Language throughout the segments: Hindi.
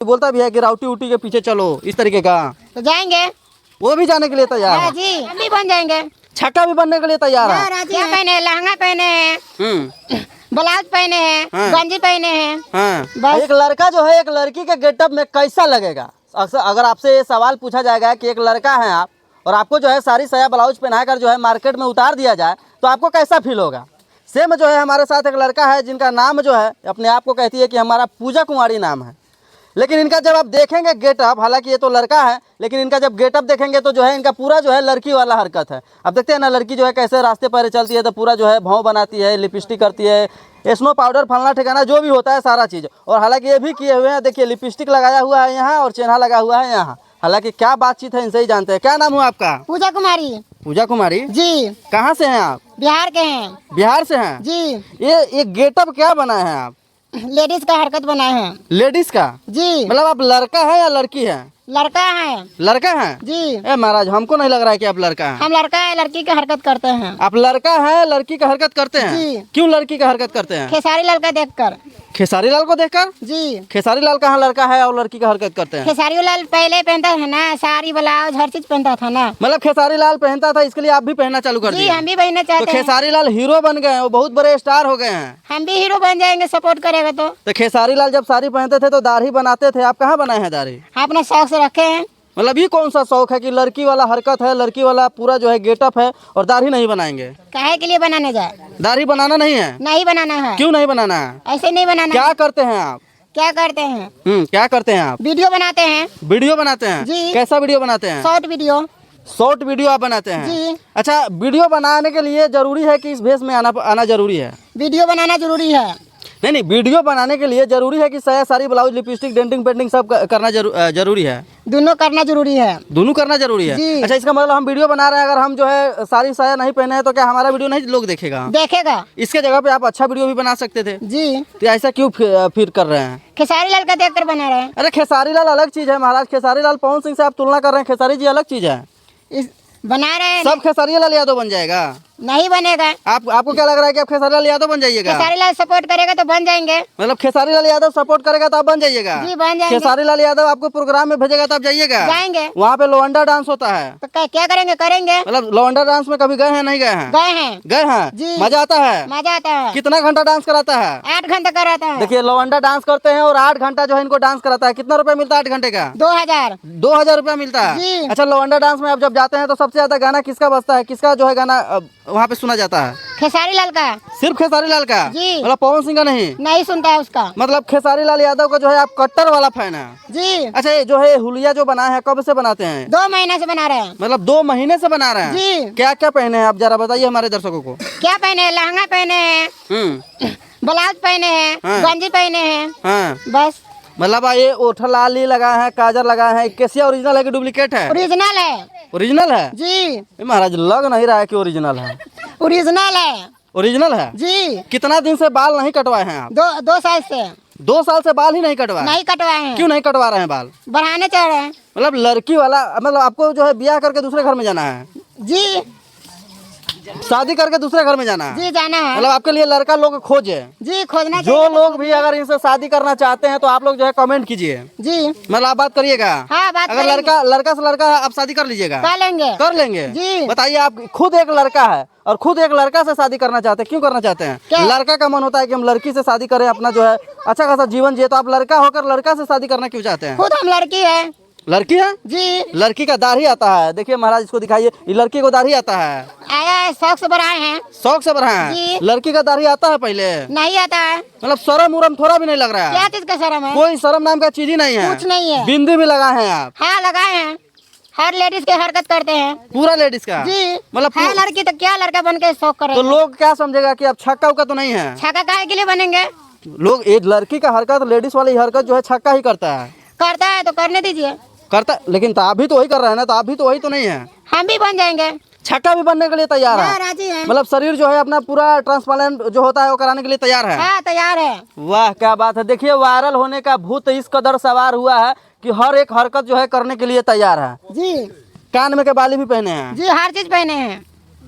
बोलता भी है कि राउटी उटी के पीछे चलो इस तरीके का, तो जाएंगे। वो भी जाने के लिए तैयार है जी, हम भी बन जाएंगे। छक्का भी बनने के लिए तैयार है। क्या पहने हैं? लहंगा पहने हैं, ब्लाउज पहने हैं, गंजी पहने हैं। बस। एक लड़का जो है एक लड़की के गेटअप में कैसा लगेगा? अक्सर अगर आपसे ये सवाल पूछा जाएगा कि एक लड़का है आप और आपको जो है साड़ी साया ब्लाउज पहनाकर जो है मार्केट में उतार दिया जाए तो आपको कैसा फील होगा? सेम जो है हमारे साथ एक लड़का है जिनका नाम जो है अपने आप को कहती है कि हमारा पूजा कुमारी नाम है, लेकिन इनका जब आप देखेंगे गेटअप, हालांकि ये तो लड़का है लेकिन इनका जब गेटअप देखेंगे तो जो है इनका पूरा जो है लड़की वाला हरकत है। अब देखते हैं ना लड़की जो है कैसे रास्ते पर चलती है तो पूरा जो है भाव बनाती है, लिपस्टिक करती है, स्नो पाउडर फलना ठिकाना जो भी होता है सारा चीज़, और हालांकि ये भी किए हुए हैं। देखिए लिपस्टिक लगाया हुआ है यहाँ और चेन्हा लगा हुआ है यहाँ। हालांकि क्या बातचीत है इनसे ही जानते हैं। क्या नाम हुआ आपका? पूजा कुमारी। पूजा कुमारी जी। कहाँ से हैं आप? बिहार के हैं। बिहार से हैं जी। ये गेटअप क्या बनाए हैं आप? लेडीज का हरकत बनाए हैं। लेडीज का? जी। मतलब आप लड़का है या लड़की है? लड़का है। लड़का है जी। ए महाराज हमको नहीं लग रहा है कि आप लड़का हैं। हम लड़का है, लड़की की हरकत करते हैं। आप लड़का है लड़की का हरकत करते हैं? जी। क्यों लड़की का हरकत करते हैं? खेसारी लाल का देखकर। खेसारी लाल को देखकर? जी। खेसारी लाल कहाँ लड़का है और लड़की का हरकत करते हैं? खेसारी लाल पहले पहनता था ना, साड़ी ब्लाउज हर चीज पहनता था ना। मतलब खेसारी लाल पहनता था इसके लिए आप भी पहनना चालू कर जी, दिए? हम भी पहनना तो चाहते हैं। खेसारी लाल हीरो बन गए हैं, वो बहुत बड़े स्टार हो गए हैं। हम भी हीरो बन जाएंगे सपोर्ट करेगा तो खेसारी लाल जब साड़ी पहनते थे तो दाढ़ी बनाते थे, आप कहाँ बनाए हैं दाढ़ी? अपना शौक से रखे हैं। मतलब ये कौन सा शौक है कि लड़की वाला हरकत है, लड़की वाला पूरा जो है गेटअप है और दाढ़ी नहीं बनाएंगे? काहे के लिए बनाने जाए? दाढ़ी बनाना नहीं है? नहीं बनाना है। क्यों नहीं बनाना है? ऐसे नहीं बनाना। क्या करते हैं आप? क्या करते हैं? क्या करते हैं आप? वीडियो बनाते हैं। वीडियो बनाते हैं? जी। कैसा वीडियो बनाते हैं? Short video. शॉर्ट वीडियो आप बनाते हैं? जी। अच्छा, वीडियो बनाने के लिए जरूरी है कि इस भेष में आना जरूरी है? वीडियो बनाना जरूरी है। नहीं, वीडियो बनाने के लिए जरूरी है कि साया sari blouse lipstick denting painting सब करना जरूरी है? दोनों करना जरूरी है। दोनों करना जरूरी है? जी। अच्छा, इसका मतलब हम वीडियो बना रहे हैं, अगर हम जो है साड़ी साया नहीं पहने हैं तो क्या हमारा वीडियो नहीं लोग देखेगा? देखेगा। इसके जगह पे आप अच्छा वीडियो भी बना सकते थे। जी। तो ऐसा क्यों फिर कर रहे हैं? खेसारी लाल का देखकर बना रहे हैं। अरे खेसारी लाल अलग चीज है महाराज, खेसारी लाल पवन सिंह से आप तुलना कर रहे हैं, खेसारी जी अलग चीज है। बना रहे हैं। सब खेसारी लाल यादव बन जाएगा? नहीं बनेगा। आपको क्या लग रहा है कि आप खेसारी लाल यादव बन जाइएगा? खेसारी लाल सपोर्ट करेगा तो बन जाएंगे। मतलब खेसारी लाल यादव सपोर्ट करेगा तो आप बन जाइएगा? जी, बन जाएंगे। खेसारी लाल यादव आपको प्रोग्राम में भेजेगा तो आप जाइएगा? जाएंगे। वहाँ पे लौंडा डांस होता है तो क्या करेंगे? करेंगे। मतलब लौंडा डांस में कभी गए हैं नहीं गए हैं? गए हैं। गए हैं? जी। मजा आता है? मजा आता है। कितना घंटा डांस कराता है? 8 घंटे कराता है। देखिए लौंडा डांस करते हैं और 8 घंटा जो है इनको डांस कराता है। कितना रुपए मिलता है 8 घंटे का? 2000। 2000 रुपया मिलता है? जी। अच्छा, लौंडा डांस में आप जब जाते हैं तो सबसे ज्यादा गाना किसका बजता है? किसका जो है गाना वहाँ पे सुना जाता है? खेसारी लाल का। सिर्फ खेसारी लाल का? जी। मतलब पवन सिंह का नहीं? नहीं सुनता है उसका। मतलब खेसारी लाल यादव का जो है आप कट्टर वाला फैन है? जी। अच्छा, ये जो है हुलिया जो बनाए हैं कब से बनाते हैं? 2 महीने से बना रहे हैं। मतलब 2 महीने से बना रहे हैं? जी। क्या क्या पहने हैं आप जरा बताइए हमारे दर्शकों को। क्या पहने हैं? लहंगा पहने हैं, ब्लाउज पहने हैं, गंजी पहने हैं। हाँ। बस। मतलब ये ओठलाली लगा है, काजल लगा है, कैसिया ओरिजिनल है कि डुप्लीकेट है? ओरिजिनल है। ओरिजिनल है? जी। महाराज लग नहीं रहा है कि ओरिजिनल है। ओरिजिनल है। ओरिजिनल है? जी। कितना दिन से बाल नहीं कटवाए हैं आप? 2 साल से। 2 साल से बाल ही नहीं कटवाए? नहीं कटवाए हैं। क्यों नहीं कटवा रहे हैं बाल? बढ़ाने चाह रहे हैं। मतलब लड़की वाला, मतलब आपको जो है ब्याह करके दूसरे घर में जाना है? जी। शादी करके दूसरे घर में जाना है? जी, जाना है। मतलब आपके लिए लड़का लोग खोजे? जी, खोजना जो लोग भी अगर इनसे शादी करना चाहते हैं तो आप लोग जो है कमेंट कीजिए। जी। मतलब आप बात करिएगा? हाँ, बात अगर लड़का से लड़का है आप शादी कर लीजिएगा? कर लेंगे। कर लेंगे? जी। बताइए, आप खुद एक लड़का है और खुद एक लड़का से शादी करना चाहते हैं, क्यों करना चाहते हैं? क्या? लड़का का मन होता है कि हम लड़की से शादी करें, अपना जो है अच्छा खासा जीवन जिए, तो आप लड़का होकर लड़का से शादी करना क्यों चाहते हैं? खुद हम लड़की है। लड़की है? जी। लड़की का दाढ़ी आता है? देखिए महाराज इसको दिखाइए, ये लड़की को दाढ़ी आता है? आया है, शौक से बढ़ाए हैं। शौक से बढ़ाए हैं? जी। लड़की का दाढ़ी आता है पहले? नहीं आता है। मतलब शर्म उरम थोड़ा भी नहीं लग रहा है? क्या चीज का शर्म है? कोई शर्म नाम का चीज ही नहीं है? कुछ नहीं है। बिंदी भी लगाए हैं आप? हाँ, लगाए हैं। हर लेडीज के हरकत करते हैं। पूरा लेडीज का? जी। मतलब है लड़की तो क्या लड़का बन के शौक तो करेंगे? लोग क्या समझेगा कि आप छक्का उक्का तो नहीं है? छक्का काहे के लिए बनेंगे? लोग एक लड़की का हरकत, लेडीज वाली हरकत जो है छक्का ही करता है। करता है तो करने दीजिए। करता, लेकिन तो आप भी तो वही कर रहे हैं ना, तो आप भी तो वही तो नहीं है? हम भी बन जाएंगे। छक्का भी बनने के लिए तैयार है? राजी है। मतलब शरीर जो है अपना पूरा ट्रांसप्लांट जो होता है वो कराने के लिए तैयार है? हाँ, तैयार है। वाह, क्या बात है। देखिए वायरल होने का भूत इस कदर सवार हुआ है कि हर एक हरकत जो है करने के लिए तैयार है। जी। कान में के बाली भी पहने हैं? जी, हर चीज पहने हैं।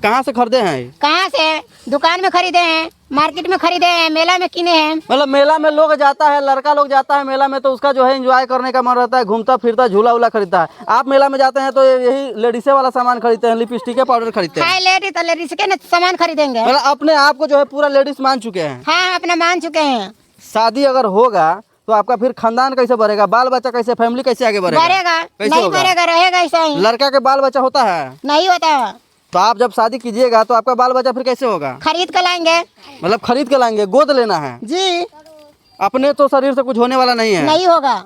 कहाँ से खरीदे हैं? कहाँ से? दुकान में खरीदे हैं, मार्केट में खरीदे हैं, मेला में किने हैं। मतलब मेला में लोग जाता है, लड़का लोग जाता है मेला में, तो उसका जो है एंजॉय करने का मन रहता है, घूमता फिरता झूला उला खरीदता है। आप मेला में जाते हैं तो यही लेडीसे वाला सामान खरीदते हैं, लिपस्टिक के पाउडर खरीदते हैं। हाय लेडीज तो लेडीज के ना सामान खरीदेंगे। मतलब अपने आप को जो है पूरा लेडीज मान चुके हैं। हाँ अपना मान चुके हैं। शादी अगर होगा तो आपका फिर खानदान कैसे बढ़ेगा, बाल बच्चा कैसे, फैमिली कैसे आगे बढ़ेगा? बढ़ेगा कैसे नहीं होगा? बढ़ेगा, रहेगा ऐसा ही। लड़का के बाल बच्चा होता है? नहीं होता। तो आप जब शादी कीजिएगा तो आपका बाल बच्चा फिर कैसे होगा? खरीद कर लाएंगे। मतलब खरीद के लाएंगे, गोद लेना है? जी अपने तो शरीर से कुछ होने वाला नहीं है। नहीं होगा।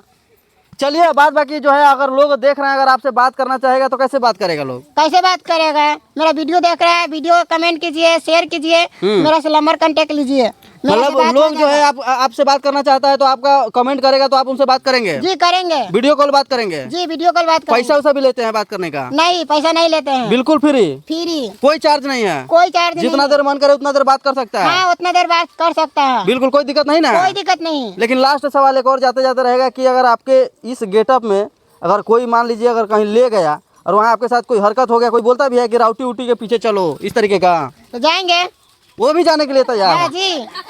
चलिए बात बाकी जो है, अगर लोग देख रहे हैं, अगर आपसे बात करना चाहेगा तो कैसे बात करेगा लोग? कैसे बात करेगा? मेरा वीडियो देख रहा है, वीडियो कमेंट कीजिए, शेयर कीजिए, मेरा से नंबर कांटेक्ट लीजिए। मेरे से मतलब बात लोग हो जो है जाएगा। आपसे बात करना चाहता है तो आपका कमेंट करेगा तो आप उनसे बात करेंगे? जी करेंगे। वीडियो कॉल बात करेंगे? जी वीडियो कॉल बात करेंगे। पैसा वैसा भी लेते हैं बात करने का? नहीं पैसा नहीं लेते हैं। बिल्कुल फ्री, फ्री, कोई चार्ज नहीं है? कोई चार्ज जितना नहीं। देर मन करे उतना देर बात कर सकता है? हाँ उतना देर बात कर सकता है। बिल्कुल कोई दिक्कत नहीं ना? कोई दिक्कत नहीं। लेकिन लास्ट सवाल एक और जाते जाते रहेगा कि अगर आपके इस गेटअप में अगर कोई मान लीजिए अगर कहीं ले गया और वहाँ आपके साथ कोई हरकत हो गया, कोई बोलता भी है कि राउटी उटी के पीछे चलो इस तरीके का, तो जाएंगे। वो भी जाने के लिए तैयार हाँ है? जी।